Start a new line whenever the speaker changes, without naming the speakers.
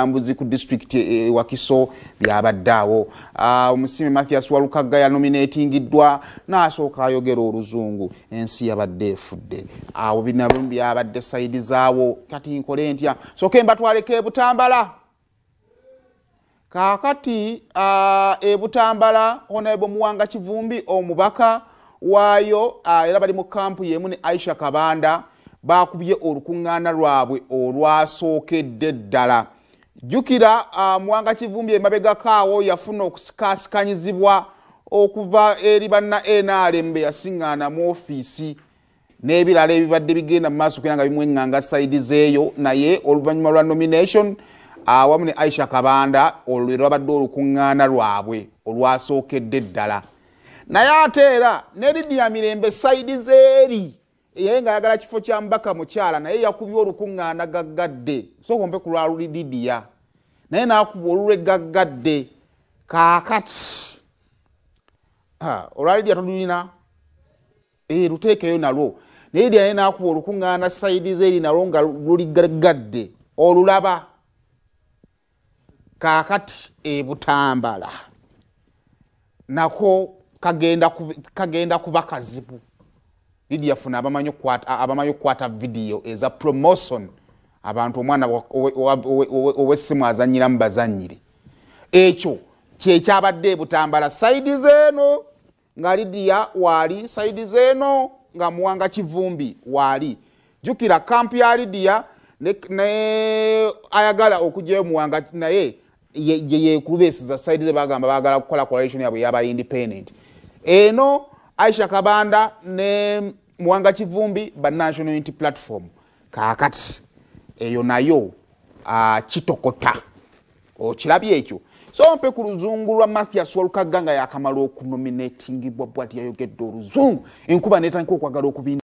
Kambuzi ku district Wakiso byabaddawo. Omusime Mathias Walukaga ya nominatingidwa n'asooka ayogera oluzungu ensi yabadde efudde. Awo bino byabadde side zaawo kati nkole ntya soke mbatwaleko e Butambala. Kakati Butambala Honorable Muwanga Kivumbi omubaka waayo era bali mu kampu yemu ne Aisha Kabanda bakubye olukuŋŋaana lwabwe olwasookedde ddala. Jukira Muwanga Kivumbi emabega kaawo yafuna okusikaasikanyizibwa okuva eri banna NRM be yasiŋŋaana mu ofiisi n'ebirala ebibadde bigenda mu maaso kugira nga bimweŋŋanga side zeeyo naye oluvannyuma lwa nomination awamu ne Aisha Kabanda olwo lwabadde olukuŋŋaana lwabwe olwasookedde ddala. Naye ate era ne Lydia Mirembe side zeeri ye nga ayagala kifo kya mbaka mukyala naye yakubye olukuŋŋaana gaggadde soko mpe ku lwa Lydia naye n'akuba olulwe gaggadde kaakati olwa Lydia tolulina luteekeyo nalwo naye Lydia naye n'akuba olukuŋŋaana side zeeri nalwo nga luli gaggadde olulaba kaakati Butambala nako kagenda kuba kazibu. Lydia funa abamanyi okukwata video eza promotion abantu omwana ow'essimu azannyiramu bazannyire. Ekyo kyekyabadde Butambala side zeeno nga Lydia waali side zeeno nga Muwanga Kivumbi waali. Jukira kampu ya Lydia ne ayagala okujjayo Muwanga naye ye kulubesiza side ze bagamba bagala kukola coalition yabwe yaba independent. Eno Aisha Kabanda ne Muwanga Kivumbi ba National Unity Platform kaakati eyo nayo kitokota okirabye ekyo. So mpe ku luzungu lwa Mathias Walukaga nga yakamala okunominatingibwa bwati yayogedde oluzungu enkuba netandika okwagala okubinda